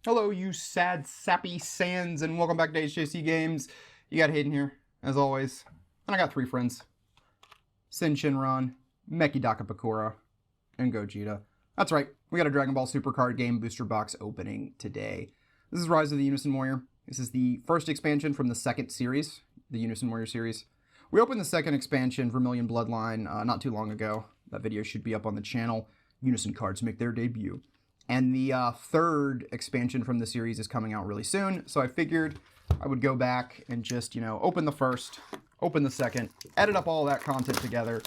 Hello, you sad, sappy sands, and welcome back to HJC Games. You got Hayden here, as always. And I got three friends. Sin Shinron, Mechikabura, and Gogeta. That's right, we got a Dragon Ball Super Card Game booster box opening today. This is Rise of the Unison Warrior. This is the first expansion from the second series, the Unison Warrior series. We opened the second expansion, Vermilion Bloodline, not too long ago. That video should be up on the channel. Unison cards make their debut. And the third expansion from the series is coming out really soon, so I figured I would go back and just, open the first, open the second, edit up all that content together,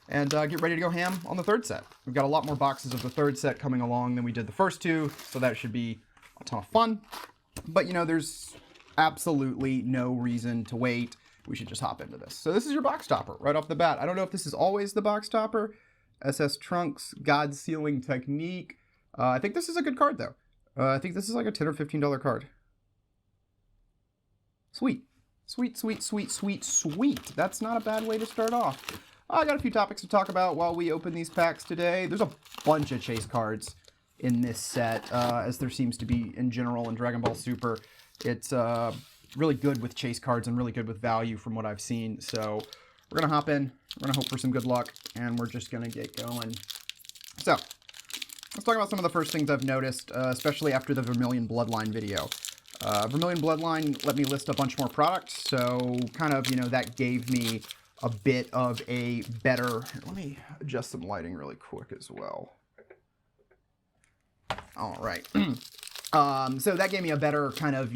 and get ready to go ham on the third set. We've got a lot more boxes of the third set coming along than we did the first two, so that should be a ton of fun. But, there's absolutely no reason to wait. We should just hop into this. So this is your box topper right off the bat. I don't know if this is always the box topper. SS Trunks, God Sealing Technique. I think this is a good card, though. I think this is like a $10 or $15 card. Sweet. Sweet, sweet, sweet, sweet, sweet. That's not a bad way to start off. I got a few topics to talk about while we open these packs today. There's a bunch of chase cards in this set, as there seems to be in general in Dragon Ball Super. It's really good with chase cards and really good with value from what I've seen. So we're going to hop in. We're going to hope for some good luck, and we're just going to get going. So let's talk about some of the first things I've noticed, especially after the Vermilion Bloodline video. Vermilion Bloodline let me list a bunch more products, so kind of, that gave me a bit of a better... Let me adjust some lighting really quick as well. All right. So that gave me a better kind of,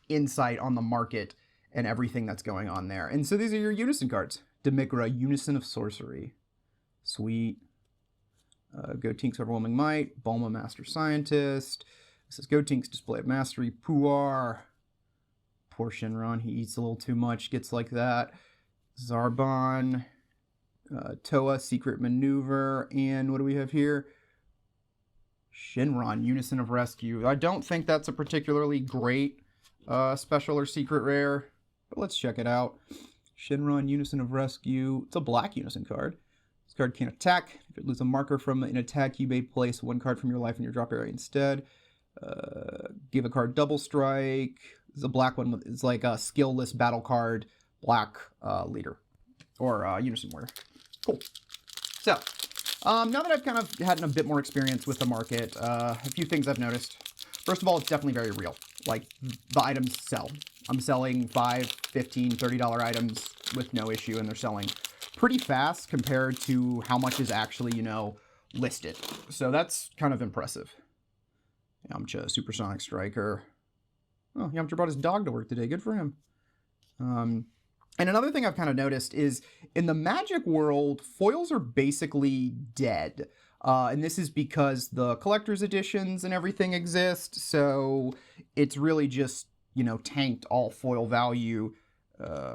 insight on the market and everything that's going on there. And so these are your Unison cards. Dbs Unison of Sorcery. Sweet. Gotink's Overwhelming Might, Bulma Master Scientist. This is Gotink's Display of Mastery, Puar. Poor Shinron, he eats a little too much, gets like that. Zarbon, Toa, Secret Maneuver, and what do we have here? Shinron, Unison of Rescue. I don't think that's a particularly great special or secret rare, but let's check it out. Shinron, Unison of Rescue. It's a black Unison card. This card can't attack. If you lose a marker from an attack, you may place one card from your life in your drop area instead. Give a card double strike. This is a black one. It's like a skill-less battle card, black leader, or Unison Warrior. Cool. So, now that I've kind of had a bit more experience with the market, a few things I've noticed. First of all, it's definitely very real. Like, the items sell. I'm selling $5, $15, $30 items with no issue, and they're selling pretty fast compared to how much is actually, listed. So that's kind of impressive. Yamcha, Supersonic Striker. Oh, Yamcha brought his dog to work today. Good for him. And another thing I've kind of noticed is in the Magic world, foils are basically dead. And this is because the collector's editions and everything exist. So it's really just, tanked all foil value.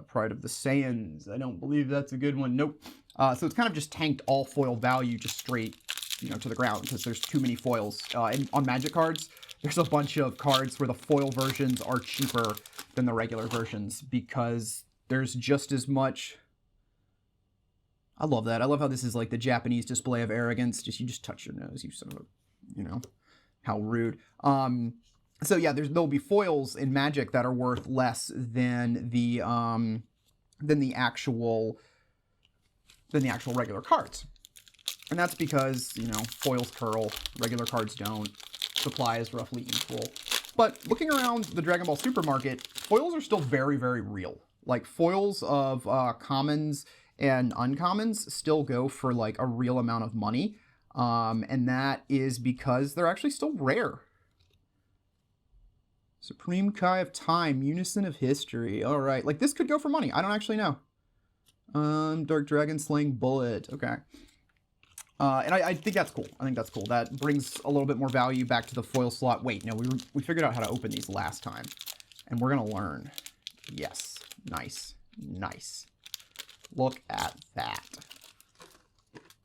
Pride of the Saiyans. I don't believe that's a good one. Nope. So it's kind of just tanked all foil value just straight, to the ground because there's too many foils. And on Magic cards, there's a bunch of cards where the foil versions are cheaper than the regular versions because there's just as much... I love that. I love how this is like the Japanese display of arrogance. You just touch your nose, you son of a, how rude. So yeah, there'll be foils in Magic that are worth less than the actual regular cards. And that's because, foils curl, regular cards don't, supply is roughly equal. But looking around the Dragon Ball Super market, foils are still very, very real. Like, foils of commons and uncommons still go for, like, a real amount of money. And that is because they're actually still rare. Supreme Kai of Time, Unison of History. All right, like, this could go for money. I don't actually know. Dark Dragon Slaying Bullet. Okay. And I think that's cool. I think that's cool. That brings a little bit more value back to the foil slot. Wait, no, we figured out how to open these last time. And we're going to learn. Yes. Nice. Nice. Look at that.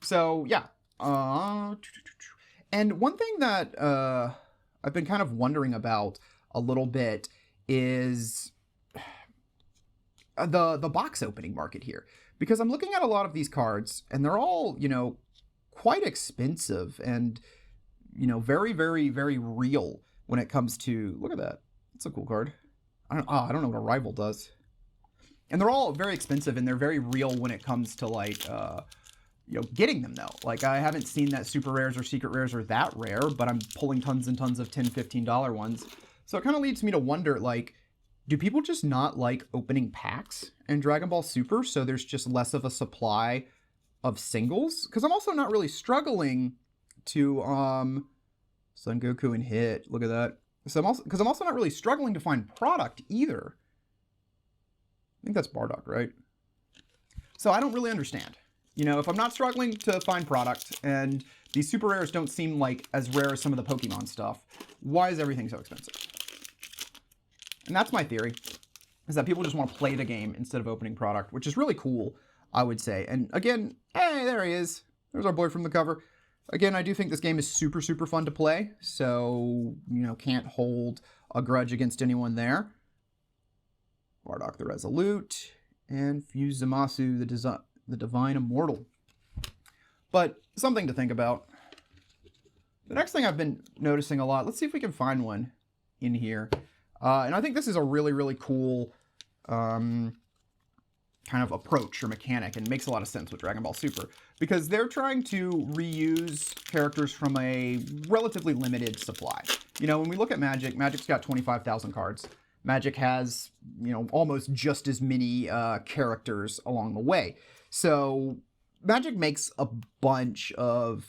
So, yeah. And one thing that I've been kind of wondering about a little bit is the box opening market here. Because I'm looking at a lot of these cards, and they're all, quite expensive and, very, very, very real. when it comes to, look at that. That's a cool card. I don't know what a rival does. And they're all very expensive, and they're very real when it comes to, like, getting them, though. Like, I haven't seen that super rares or secret rares are that rare, but I'm pulling tons and tons of $10, $15 ones. So it kind of leads me to wonder, like, do people just not like opening packs in Dragon Ball Super, so there's just less of a supply of singles? Because I'm also not really struggling to, Son Goku and Hit, look at that. So I'm also not really struggling to find product either. I think that's Bardock, right? So I don't really understand. You know, if I'm not struggling to find product and these super rares don't seem like as rare as some of the Pokemon stuff, why is everything so expensive? And that's my theory, is that people just want to play the game instead of opening product, which is really cool, I would say. And again, hey, there he is. There's our boy from the cover. Again, I do think this game is super, super fun to play. So, you know, can't hold a grudge against anyone there. Bardock the Resolute, and Fuse Zamasu the Divine Immortal. But something to think about. The next thing I've been noticing a lot, let's see if we can find one in here. And I think this is a really, really cool kind of approach or mechanic, and makes a lot of sense with Dragon Ball Super, because they're trying to reuse characters from a relatively limited supply. You know, when we look at Magic, Magic's got 25,000 cards. Magic has, you know, almost just as many characters along the way. So Magic makes a bunch of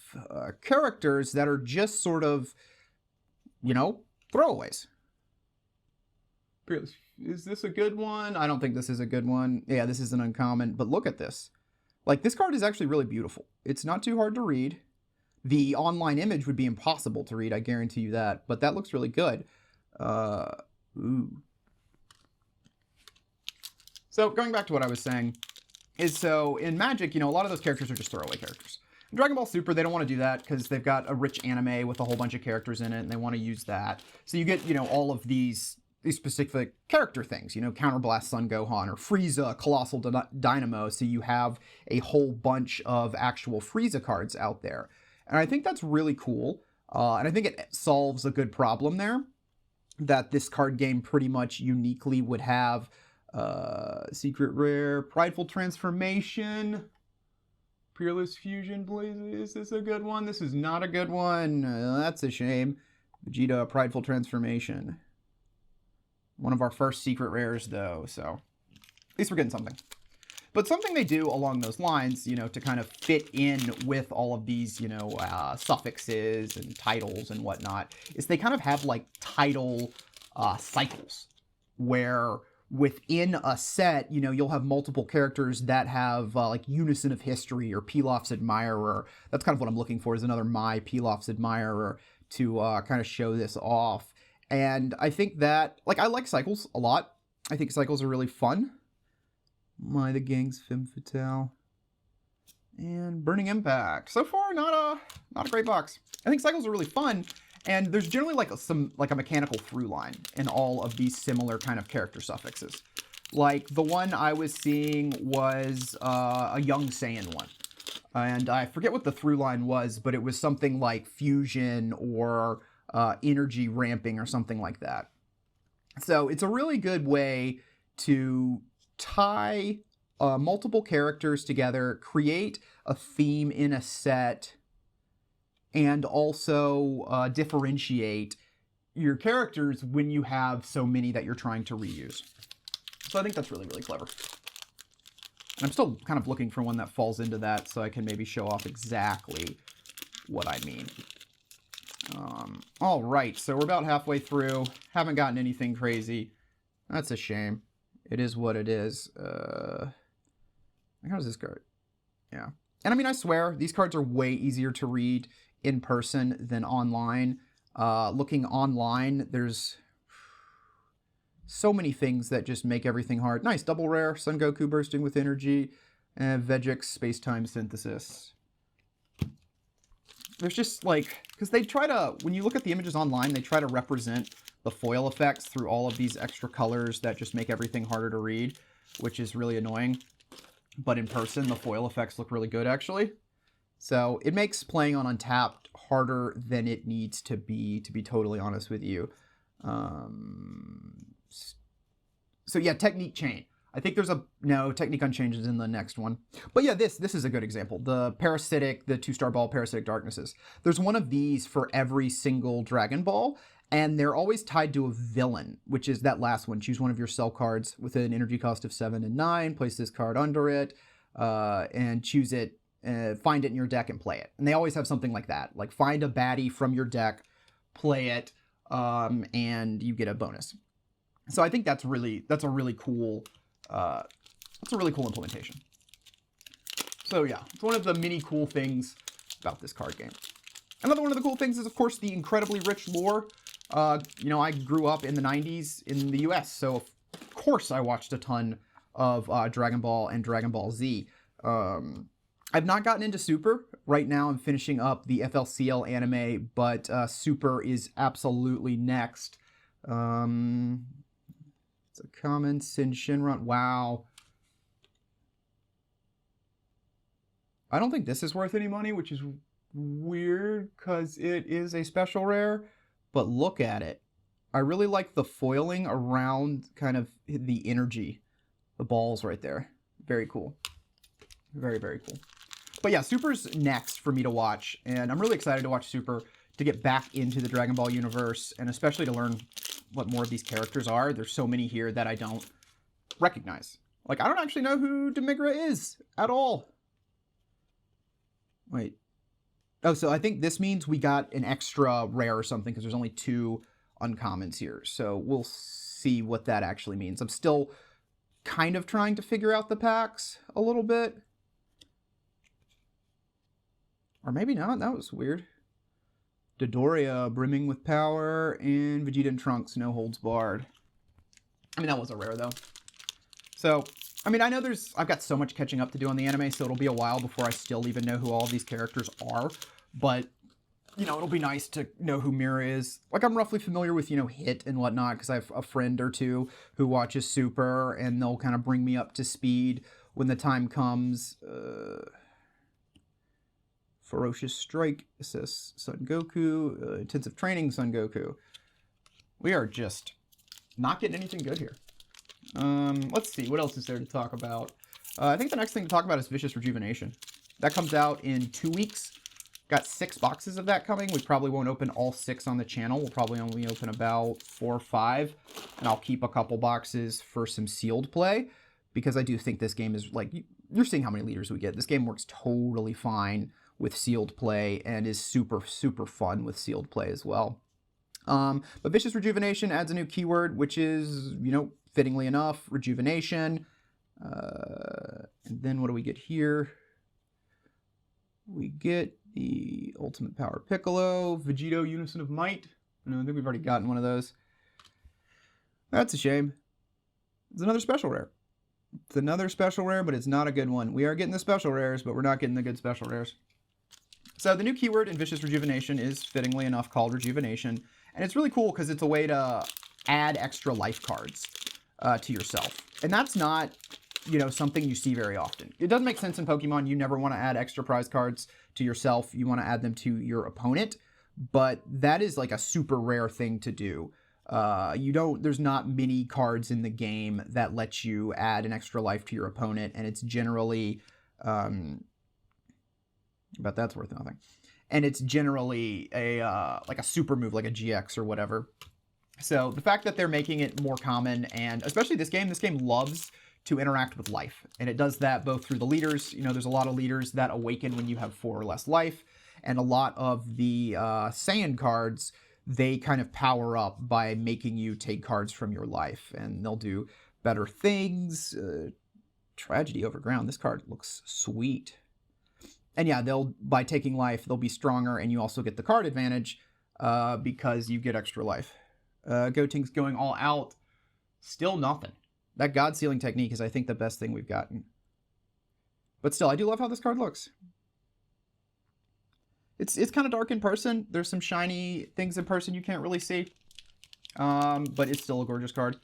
characters that are just sort of, you know, throwaways. Is this a good one? I don't think this is a good one. Yeah, this is an uncommon, but look at this. Like, this card is actually really beautiful. It's not too hard to read. The online image would be impossible to read, I guarantee you that, but that looks really good. Ooh. So, going back to what I was saying, is so in Magic, you know, a lot of those characters are just throwaway characters. In Dragon Ball Super, they don't want to do that because they've got a rich anime with a whole bunch of characters in it, and they want to use that. So you get, you know, all of these specific character things, you know, Counterblast Son Gohan, or Frieza Colossal Dynamo, so you have a whole bunch of actual Frieza cards out there. And I think that's really cool, and I think it solves a good problem there, that this card game pretty much uniquely would have. Secret Rare, Prideful Transformation, Peerless Fusion Blaze. Is this a good one? This is not a good one. That's a shame. Vegeta, Prideful Transformation. One of our first secret rares, though, so at least we're getting something. But something they do along those lines, you know, to kind of fit in with all of these, you know, suffixes and titles and whatnot, is they kind of have, like, title cycles, where within a set, you know, you'll have multiple characters that have, like, Unison of History or Pilaf's Admirer. That's kind of what I'm looking for, is another My Pilaf's Admirer to kind of show this off. And I think that, like, I like cycles a lot. I think cycles are really fun. My the Gang's Femme Fatale. And Burning Impact. So far, not a great box. I think cycles are really fun, and there's generally like a mechanical through line in all of these similar kind of character suffixes. Like, the one I was seeing was a Young Saiyan one. And I forget what the through line was, but it was something like fusion or energy ramping or something like that. So it's a really good way to tie multiple characters together, create a theme in a set, and also differentiate your characters when you have so many that you're trying to reuse. So I think that's really, really clever. And I'm still kind of looking for one that falls into that so I can maybe show off exactly what I mean. All right, so we're about halfway through. Haven't gotten anything crazy. That's a shame. It is what it is. How does this card? Yeah. And I mean, I swear, these cards are way easier to read in person than online. Looking online, there's so many things that just make everything hard. Nice, double rare, Son Goku bursting with energy, and Vegix space-time synthesis. There's just, like, because they try to, when you look at the images online, they try to represent the foil effects through all of these extra colors that just make everything harder to read, which is really annoying. But in person, the foil effects look really good, actually. So it makes playing on Untapped harder than it needs to be totally honest with you. So yeah, Technique Chain. I think there's no, Technique Unchanged is in the next one. But yeah, this is a good example. The Parasitic, the 2-star ball, Parasitic Darknesses. There's one of these for every single Dragon Ball, and they're always tied to a villain, which is that last one. Choose one of your cell cards with an energy cost of 7 and 9, place this card under it, and choose it, find it in your deck and play it. And they always have something like that. Like find a baddie from your deck, play it, and you get a bonus. So I think that's a really cool implementation. So yeah, it's one of the many cool things about this card game. Another one of the cool things is, of course, the incredibly rich lore. You know, I grew up in the 90s in the US, so of course I watched a ton of Dragon Ball and Dragon Ball Z. I've not gotten into Super. Right now I'm finishing up the FLCL anime, but Super is absolutely next. It's a common Sin Shinron. Wow. I don't think this is worth any money, which is weird because it is a special rare, but look at it. I really like the foiling around kind of the energy, the balls right there. Very cool. Very, very cool. But yeah, Super's next for me to watch, and I'm really excited to watch Super to get back into the Dragon Ball universe, and especially to learn what more of these characters are. There's so many here that I don't recognize. Like, I don't actually know who Demigra is at all. Wait. Oh, so I think this means we got an extra rare or something, because there's only 2 uncommons here. So we'll see what that actually means. I'm still kind of trying to figure out the packs a little bit. Or maybe not. That was weird. Dodoria, brimming with power, and Vegeta and Trunks, no holds barred. I mean, that was a rare, though. So, I mean, I know I've got so much catching up to do on the anime, so it'll be a while before I still even know who all of these characters are. But, you know, it'll be nice to know who Mira is. Like, I'm roughly familiar with, you know, Hit and whatnot, because I have a friend or two who watches Super, and they'll kind of bring me up to speed when the time comes. Ferocious Strike, assists Son Goku, intensive training Son Goku. We are just not getting anything good here. Let's see, what else is there to talk about? I think the next thing to talk about is Vicious Rejuvenation. That comes out in 2 weeks. Got 6 boxes of that coming. We probably won't open all 6 on the channel. We'll probably only open about 4 or 5. And I'll keep a couple boxes for some sealed play, because I do think this game is, like, you're seeing how many leaders we get. This game works totally fine with sealed play and is super, super fun with sealed play as well. But Vicious Rejuvenation adds a new keyword, which is, you know, fittingly enough, rejuvenation. And then what do we get here? We get the Ultimate Power Piccolo, Vegito Unison of Might. I think we've already gotten one of those. That's a shame. It's another special rare. It's another special rare, but it's not a good one. We are getting the special rares, but we're not getting the good special rares. So the new keyword in Vicious Rejuvenation is, fittingly enough, called Rejuvenation. And it's really cool because it's a way to add extra life cards to yourself. And that's not, you know, something you see very often. It doesn't make sense in Pokemon. You never want to add extra prize cards to yourself. You want to add them to your opponent. But that is like a super rare thing to do. There's not many cards in the game that let you add an extra life to your opponent. And it's generally... but that's worth nothing. And it's generally like a super move, like a GX or whatever. So the fact that they're making it more common, and especially this game loves to interact with life. And it does that both through the leaders. You know, there's a lot of leaders that awaken when you have 4 or less life. And a lot of the Saiyan cards, they kind of power up by making you take cards from your life. And they'll do better things. Tragedy Overground. This card looks sweet. And yeah, by taking life, they'll be stronger, and you also get the card advantage because you get extra life. Goting's going all out. Still nothing. That God Sealing technique is, I think, the best thing we've gotten. But still, I do love how this card looks. It's kind of dark in person. There's some shiny things in person you can't really see. But it's still a gorgeous card.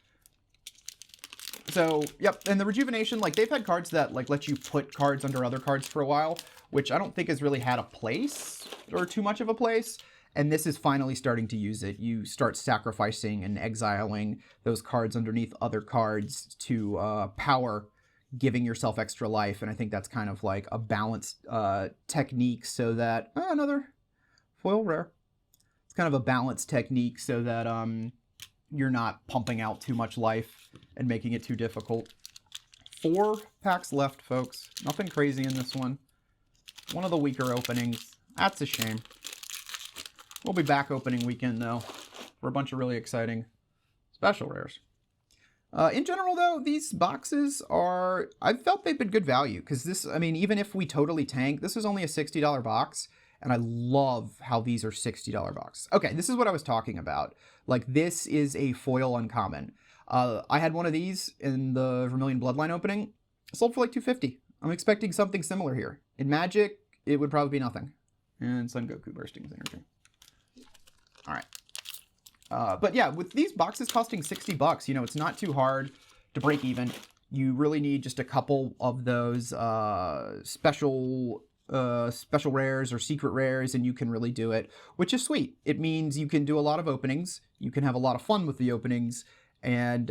So, yep, and the Rejuvenation, like, they've had cards that, like, let you put cards under other cards for a while, which I don't think has really had a place or too much of a place. And this is finally starting to use it. You start sacrificing and exiling those cards underneath other cards to power, giving yourself extra life. And I think that's kind of like a balanced technique so that... another foil rare. It's kind of a balanced technique so that you're not pumping out too much life and making it too difficult. 4 packs left, folks. Nothing crazy in this one. One of the weaker openings. That's a shame. We'll be back opening weekend, though, for a bunch of really exciting special rares. In general, though, these boxes are... I've felt they've been good value, because this... I mean, even if we totally tank, this is only a $60 box, and I love how these are $60 boxes. Okay, this is what I was talking about. Like, this is a foil uncommon. I had one of these in the Vermilion Bloodline opening. It sold for like $250. I'm expecting something similar here. In Magic, it would probably be nothing. And Sun Goku bursting his energy. All right. But yeah, with these boxes costing $60, you know, it's not too hard to break even. You really need just a couple of those special rares or secret rares, and you can really do it, which is sweet. It means you can do a lot of openings. You can have a lot of fun with the openings. And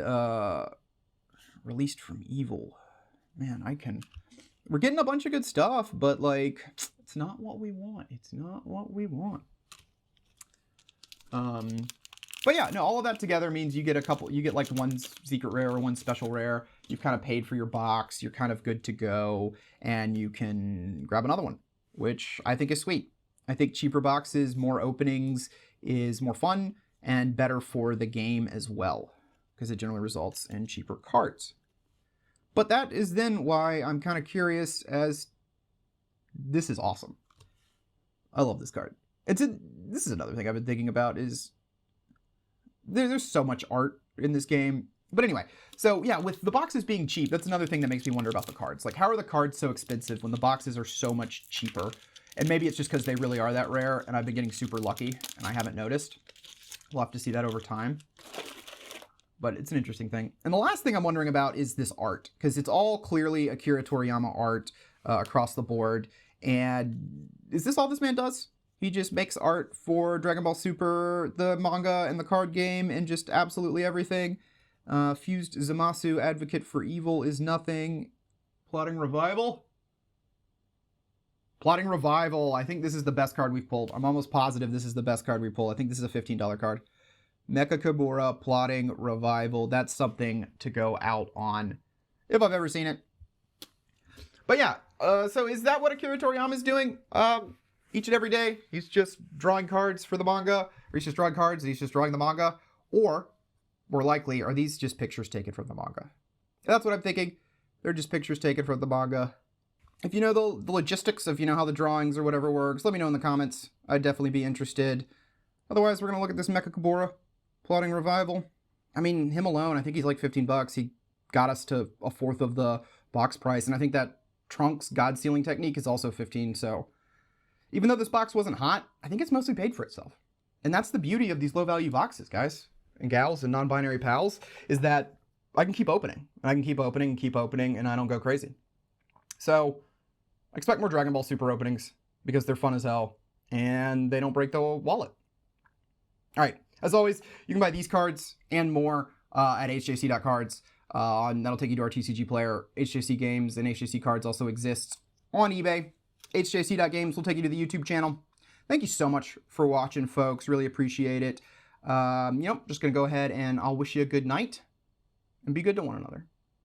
Released from Evil. Man, we're getting a bunch of good stuff, but like, it's not what we want. It's not what we want. But yeah, no, all of that together means you get like one secret rare or one special rare. You've kind of paid for your box. You're kind of good to go, and you can grab another one, which I think is sweet. I think cheaper boxes, more openings is more fun and better for the game as well, because it generally results in cheaper cards. But that is then why I'm kind of curious as this is awesome. I love this card. This is another thing I've been thinking about is there's so much art in this game. But anyway, so yeah, with the boxes being cheap, that's another thing that makes me wonder about the cards. Like, how are the cards so expensive when the boxes are so much cheaper? And maybe it's just because they really are that rare and I've been getting super lucky and I haven't noticed. We'll have to see that over time. But it's an interesting thing. And the last thing I'm wondering about is this art, because it's all clearly Akira Toriyama art across the board. And is this all this man does? He just makes art for Dragon Ball Super, the manga, and the card game, and just absolutely everything. Fused Zamasu, Advocate for Evil is nothing. Plotting Revival? Plotting Revival. I think this is the best card we've pulled. I'm almost positive this is the best card we pull. I think this is a $15 card. Mechikabura, Plotting Revival. That's something to go out on, if I've ever seen it. But yeah, so is that what Akira Toriyama is doing? Each and every day, he's just drawing cards for the manga, or he's just drawing cards and he's just drawing the manga, or, more likely, are these just pictures taken from the manga? That's what I'm thinking. They're just pictures taken from the manga. If you know the logistics of, you know, how the drawings or whatever works, let me know in the comments. I'd definitely be interested. Otherwise, we're going to look at this Mechikabura, Plotting Revival. I mean, him alone, I think he's like $15. He got us to a fourth of the box price, and I think that Trunks God Sealing technique is also 15, so... Even though this box wasn't hot, I think it's mostly paid for itself. And that's the beauty of these low-value boxes, guys and gals and non-binary pals, is that I can keep opening. And I can keep opening and keep opening, and I don't go crazy. So, I expect more Dragon Ball Super openings, because they're fun as hell, and they don't break the wallet. Alright, as always, you can buy these cards and more at hjc.cards. And that'll take you to our TCG player. HJC Games and HJC Cards also exists on eBay. HJC.games will take you to the YouTube channel. Thank you so much for watching, folks. Really appreciate it. Just going to go ahead and I'll wish you a good night and be good to one another.